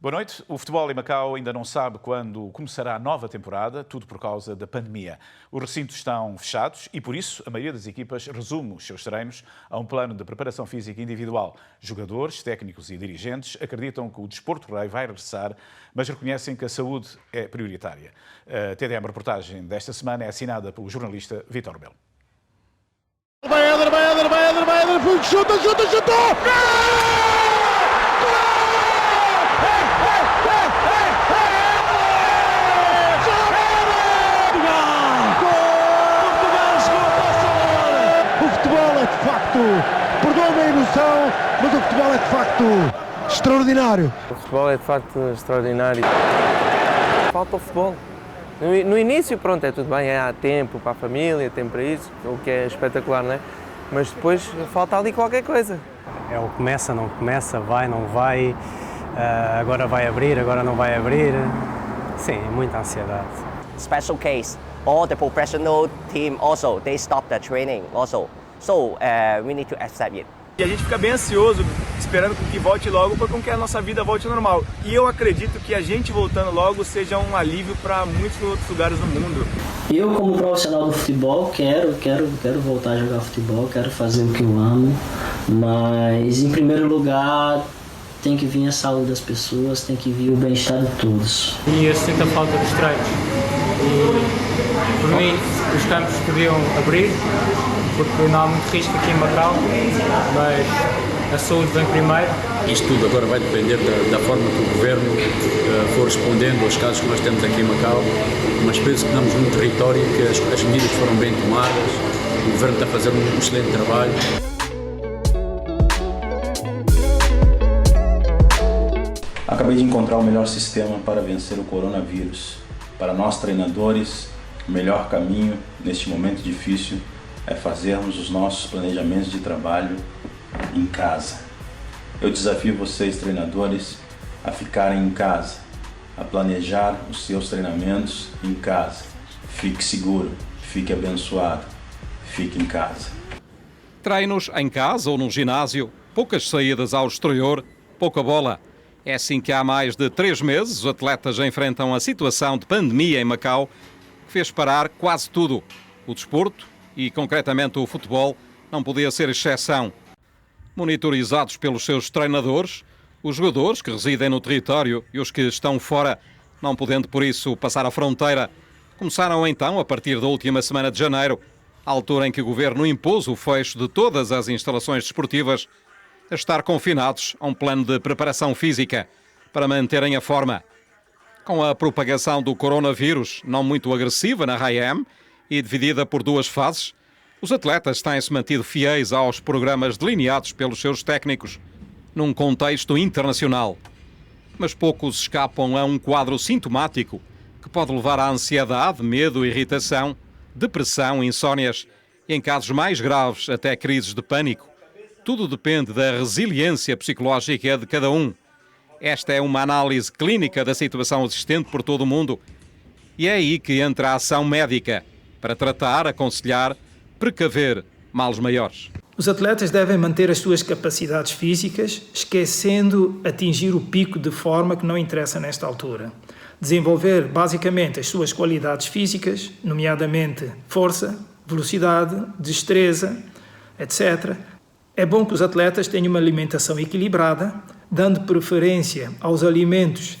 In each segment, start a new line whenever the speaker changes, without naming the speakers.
Boa noite. O futebol em Macau ainda não sabe quando começará a nova temporada, tudo por causa da pandemia. Os recintos estão fechados e, por isso, a maioria das equipas resume os seus treinos a um plano de preparação física individual. Jogadores, técnicos e dirigentes acreditam que o desporto rei vai regressar, mas reconhecem que a saúde é prioritária. A TDM reportagem desta semana é assinada pelo jornalista Vítor Belo.
Vai Éder, chutou! De facto, perdoa-me a emoção, mas o futebol é de facto extraordinário.
O futebol é de facto extraordinário. Falta o futebol. No início, pronto, é tudo bem, há tempo para a família, tempo para isso, o que é espetacular, não é? Mas depois falta ali qualquer coisa.
É o começa, não começa, vai, não vai, agora vai abrir, agora não vai abrir. Sim, muita ansiedade.
Special case, all the professional team also, they stop the training also. So, we need to accept it.
E a gente fica bem ansioso, esperando que volte logo, para que a nossa vida volte ao normal. E eu acredito que a gente voltando logo seja um alívio para muitos outros lugares do mundo.
Eu, como profissional do futebol, quero voltar a jogar futebol, quero fazer o que eu amo, mas em primeiro lugar tem que vir a saúde das pessoas, tem que vir o bem-estar de todos.
E eu sinto a falta dos treinos. E, por mim, os campos podiam abrir, porque não há muito risco aqui em Macau, mas a saúde vem primeiro.
Isto tudo agora vai depender da forma que o Governo for respondendo aos casos que nós temos aqui em Macau, mas penso que estamos num território que as medidas foram bem tomadas, o Governo está a fazer um excelente trabalho.
Acabei de encontrar o melhor sistema para vencer o coronavírus. Para nós treinadores, o melhor caminho neste momento difícil é fazermos os nossos planejamentos de trabalho em casa. Eu desafio vocês, treinadores, a ficarem em casa, a planejar os seus treinamentos em casa. Fique seguro, fique abençoado, fique em casa.
Treinos em casa ou no ginásio, poucas saídas ao exterior, pouca bola. É assim que há mais de 3 meses os atletas enfrentam a situação de pandemia em Macau, que fez parar quase tudo. O desporto, e concretamente o futebol, não podia ser exceção. Monitorizados pelos seus treinadores, os jogadores que residem no território e os que estão fora, não podendo por isso passar a fronteira, começaram então, a partir da última semana de janeiro, à altura em que o governo impôs o fecho de todas as instalações desportivas, a estar confinados a um plano de preparação física para manterem a forma. Com a propagação do coronavírus, não muito agressiva na RAIM e dividida por 2 fases, os atletas têm-se mantido fiéis aos programas delineados pelos seus técnicos, num contexto internacional. Mas poucos escapam a um quadro sintomático que pode levar à ansiedade, medo, irritação, depressão, insónias e, em casos mais graves, até crises de pânico. Tudo depende da resiliência psicológica de cada um. Esta é uma análise clínica da situação existente por todo o mundo e é aí que entra a ação médica para tratar, aconselhar, precaver males maiores.
Os atletas devem manter as suas capacidades físicas, esquecendo atingir o pico de forma que não interessa nesta altura. Desenvolver basicamente as suas qualidades físicas, nomeadamente força, velocidade, destreza, etc. É bom que os atletas tenham uma alimentação equilibrada, dando preferência aos alimentos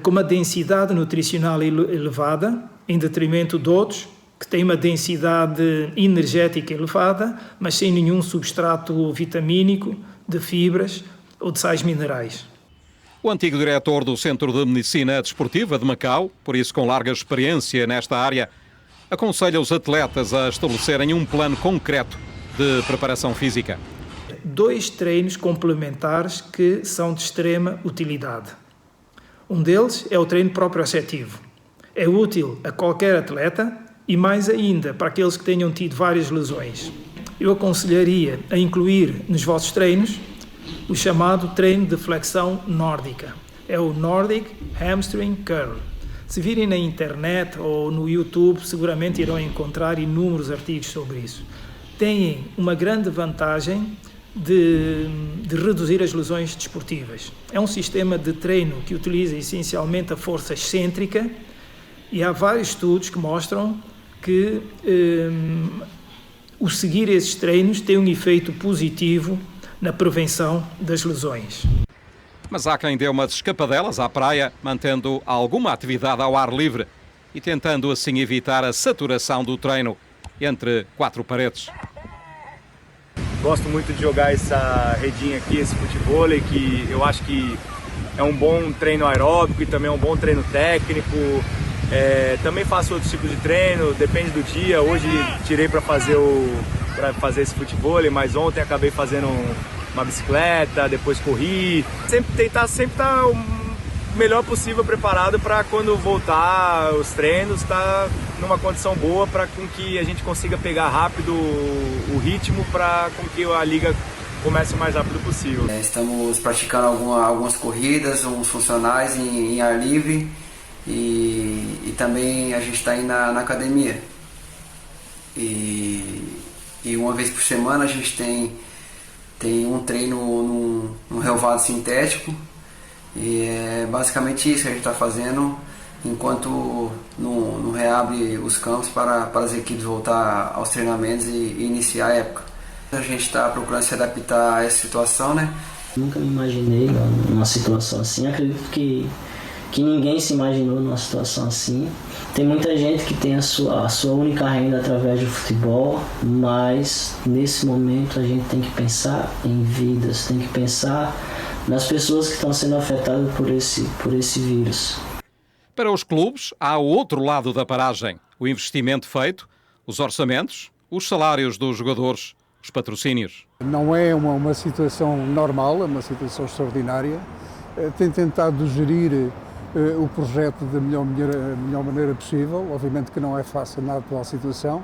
com uma densidade nutricional elevada, em detrimento de outros que têm uma densidade energética elevada, mas sem nenhum substrato vitamínico, de fibras ou de sais minerais.
O antigo diretor do Centro de Medicina Desportiva de Macau, por isso com larga experiência nesta área, aconselha os atletas a estabelecerem um plano concreto de preparação física.
2 treinos complementares que são de extrema utilidade. Um deles é o treino proprioceptivo. É útil a qualquer atleta e mais ainda para aqueles que tenham tido várias lesões. Eu aconselharia a incluir nos vossos treinos o chamado treino de flexão nórdica. É o Nordic Hamstring Curl. Se virem na internet ou no YouTube, seguramente irão encontrar inúmeros artigos sobre isso. Têm uma grande vantagem de reduzir as lesões desportivas. É um sistema de treino que utiliza essencialmente a força excêntrica e há vários estudos que mostram que o seguir esses treinos tem um efeito positivo na prevenção das lesões.
Mas há quem dê umas escapadelas à praia, mantendo alguma atividade ao ar livre e tentando assim evitar a saturação do treino entre quatro paredes.
Gosto muito de jogar essa redinha aqui, esse futevôlei, que eu acho que é um bom treino aeróbico e também é um bom treino técnico. Também faço outros tipos de treino, depende do dia. Hoje tirei para fazer esse futevôlei, mas ontem acabei fazendo uma bicicleta, depois corri. Tentar sempre estar o melhor possível preparado para quando voltar os treinos, estar numa condição boa para com que a gente consiga pegar rápido o ritmo para com que a liga comece o mais rápido possível.
Estamos praticando algumas corridas, uns funcionais em ar livre e também a gente está indo na academia. E uma vez por semana a gente tem um treino num relvado sintético e é basicamente isso que a gente está fazendo enquanto não reabre os campos para as equipes voltar aos treinamentos e iniciar a época. A gente está procurando se adaptar a essa situação, né?
Nunca me imaginei numa situação assim, acredito que ninguém se imaginou numa situação assim. Tem muita gente que tem a sua única renda através do futebol, mas nesse momento a gente tem que pensar em vidas, tem que pensar nas pessoas que estão sendo afetadas por esse vírus.
Para os clubes, há o outro lado da paragem: o investimento feito, os orçamentos, os salários dos jogadores, os patrocínios.
Não é uma situação normal, é uma situação extraordinária. Tem tentado gerir o projeto da melhor maneira possível. Obviamente que não é fácil na atual situação.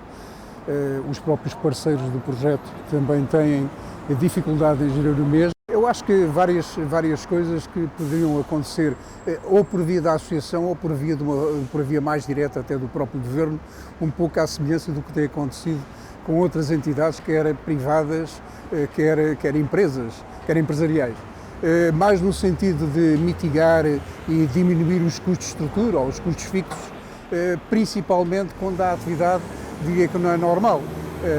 Os próprios parceiros do projeto também têm dificuldade em gerir o mesmo. Eu acho que várias coisas que poderiam acontecer ou por via da associação ou por via mais direta até do próprio governo, um pouco à semelhança do que tem acontecido com outras entidades, quer privadas, quer empresas, quer empresariais. Mais no sentido de mitigar e diminuir os custos de estrutura ou os custos fixos, principalmente quando a atividade diga que não é normal.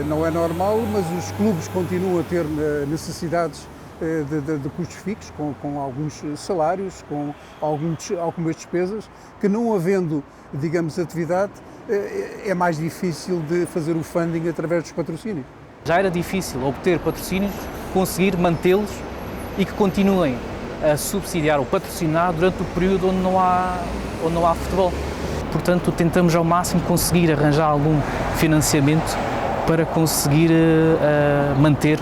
Não é normal, mas os clubes continuam a ter necessidades de custos fixos, com alguns salários, com algumas despesas, que não havendo, digamos, atividade, é mais difícil de fazer o funding através dos patrocínios.
Já era difícil obter patrocínios, conseguir mantê-los e que continuem a subsidiar ou patrocinar durante o período onde não há futebol. Portanto, tentamos ao máximo conseguir arranjar algum financiamento para conseguir manter,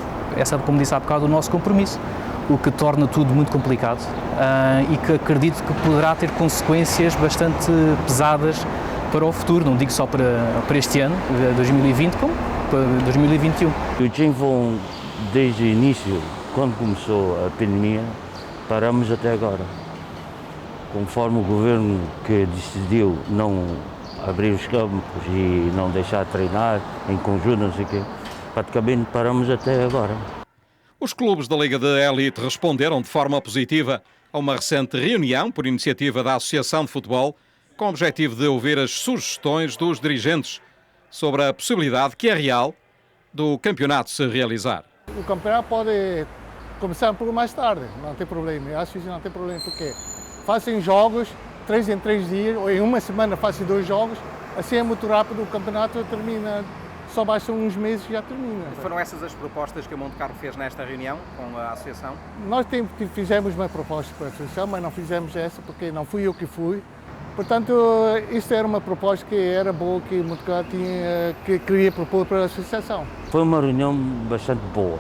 como disse há bocado, o nosso compromisso, o que torna tudo muito complicado e que acredito que poderá ter consequências bastante pesadas para o futuro, não digo só para este ano, 2020, como para 2021.
O Jinfong, desde o início, quando começou a pandemia, paramos até agora. Conforme o governo que decidiu não abrir os campos e não deixar treinar em conjunto, não sei o quê, praticamente paramos até agora.
Os clubes da Liga de Elite responderam de forma positiva a uma recente reunião por iniciativa da Associação de Futebol, com o objetivo de ouvir as sugestões dos dirigentes sobre a possibilidade, que é real, do campeonato se realizar.
O campeonato pode começar um pouco mais tarde, não tem problema. Eu acho que não tem problema porque fazem jogos 3 em 3 dias, ou em uma semana fazem 2 jogos, assim é muito rápido, o campeonato termina, só basta uns meses e já termina.
Foram essas as propostas que o Monte Carlo fez nesta reunião com a Associação?
Nós fizemos uma proposta para a Associação, mas não fizemos essa porque não fui eu que fui. Portanto, isso era uma proposta que era boa, que o Monte Carlo que queria propor para a Associação.
Foi uma reunião bastante boa.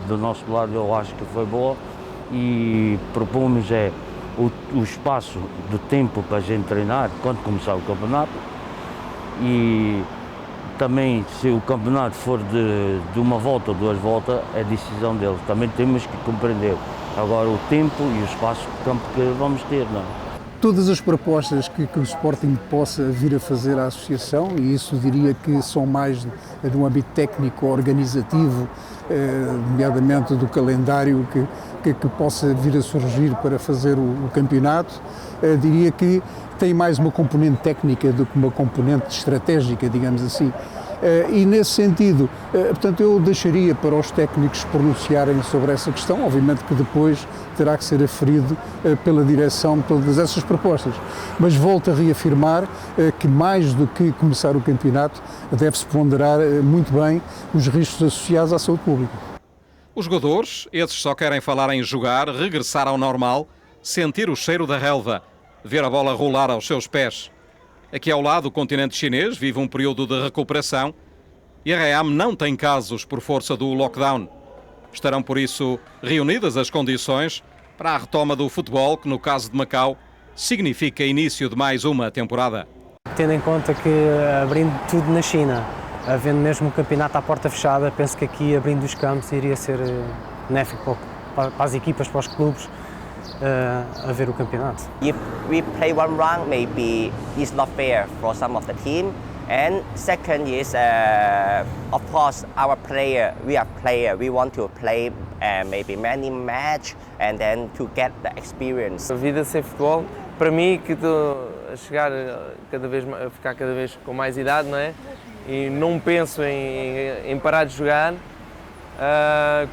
Do nosso lado, eu acho que foi boa e propomos o espaço do tempo para a gente treinar quando começar o campeonato e também se o campeonato for de uma volta ou 2 voltas é decisão deles, também temos que compreender agora o tempo e o espaço de campo que vamos ter, não?
todas as propostas que o Sporting possa vir a fazer à associação, e isso diria que são mais de um âmbito técnico, organizativo, nomeadamente do calendário que possa vir a surgir para fazer o campeonato, diria que tem mais uma componente técnica do que uma componente estratégica, digamos assim. E nesse sentido, portanto, eu deixaria para os técnicos pronunciarem sobre essa questão, obviamente que depois terá que ser aferido pela direção todas essas propostas. Mas volto a reafirmar que mais do que começar o campeonato, deve-se ponderar muito bem os riscos associados à saúde pública.
Os jogadores, esses só querem falar em jogar, regressar ao normal, sentir o cheiro da relva, ver a bola rolar aos seus pés. Aqui ao lado, o continente chinês vive um período de recuperação e a Ream não tem casos por força do lockdown. Estarão, por isso, reunidas as condições para a retoma do futebol, que no caso de Macau significa início de mais uma temporada.
Tendo em conta que abrindo tudo na China, havendo mesmo o campeonato à porta fechada, penso que aqui abrindo os campos iria ser benéfico para as equipas, para os clubes, a ver o campeonato.
If we play one round, maybe it's not fair for some of the team. And second is, of course, our player. We are player. We want to play maybe many match and then to get the experience.
A vida sem futebol, para mim, que estou a chegar a ficar cada vez com mais idade, não é? E não penso em parar de jogar.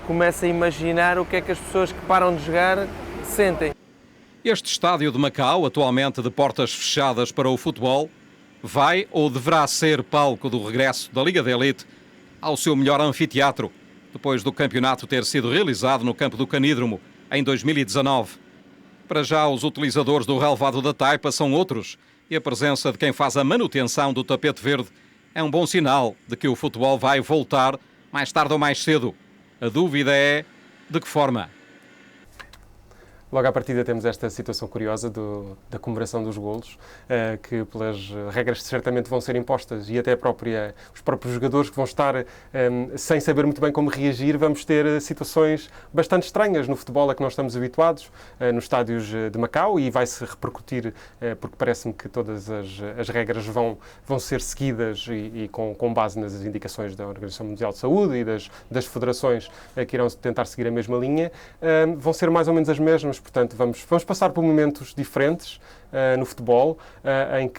Começo a imaginar o que é que as pessoas que param de jogar sentem.
Este estádio de Macau, atualmente de portas fechadas para o futebol, vai ou deverá ser palco do regresso da Liga de Elite ao seu melhor anfiteatro, depois do campeonato ter sido realizado no campo do Canídromo em 2019. Para já, os utilizadores do relvado da Taipa são outros e a presença de quem faz a manutenção do tapete verde é um bom sinal de que o futebol vai voltar mais tarde ou mais cedo. A dúvida é de que forma.
Logo à partida temos esta situação curiosa da comemoração dos golos, que pelas regras certamente vão ser impostas e até os próprios jogadores que vão estar sem saber muito bem como reagir, vamos ter situações bastante estranhas no futebol a que nós estamos habituados, nos estádios de Macau, e vai-se repercutir, porque parece-me que todas as regras vão ser seguidas e com base nas indicações da Organização Mundial de Saúde e das federações que irão tentar seguir a mesma linha, vão ser mais ou menos as mesmas. Portanto, vamos passar por momentos diferentes no futebol, em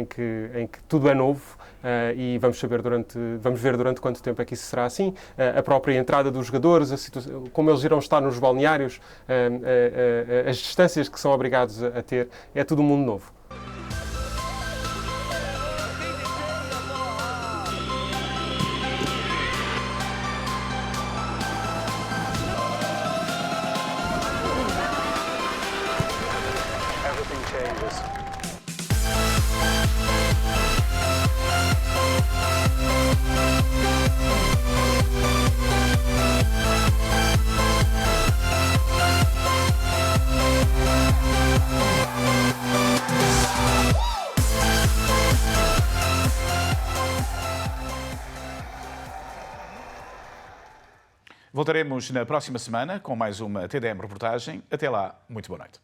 que tudo é novo, e vamos ver durante quanto tempo é que isso será assim. A própria entrada dos jogadores, como eles irão estar nos balneários, as distâncias que são obrigados a ter, é tudo um mundo novo.
Voltaremos na próxima semana com mais uma TDM Reportagem. Até lá, muito boa noite.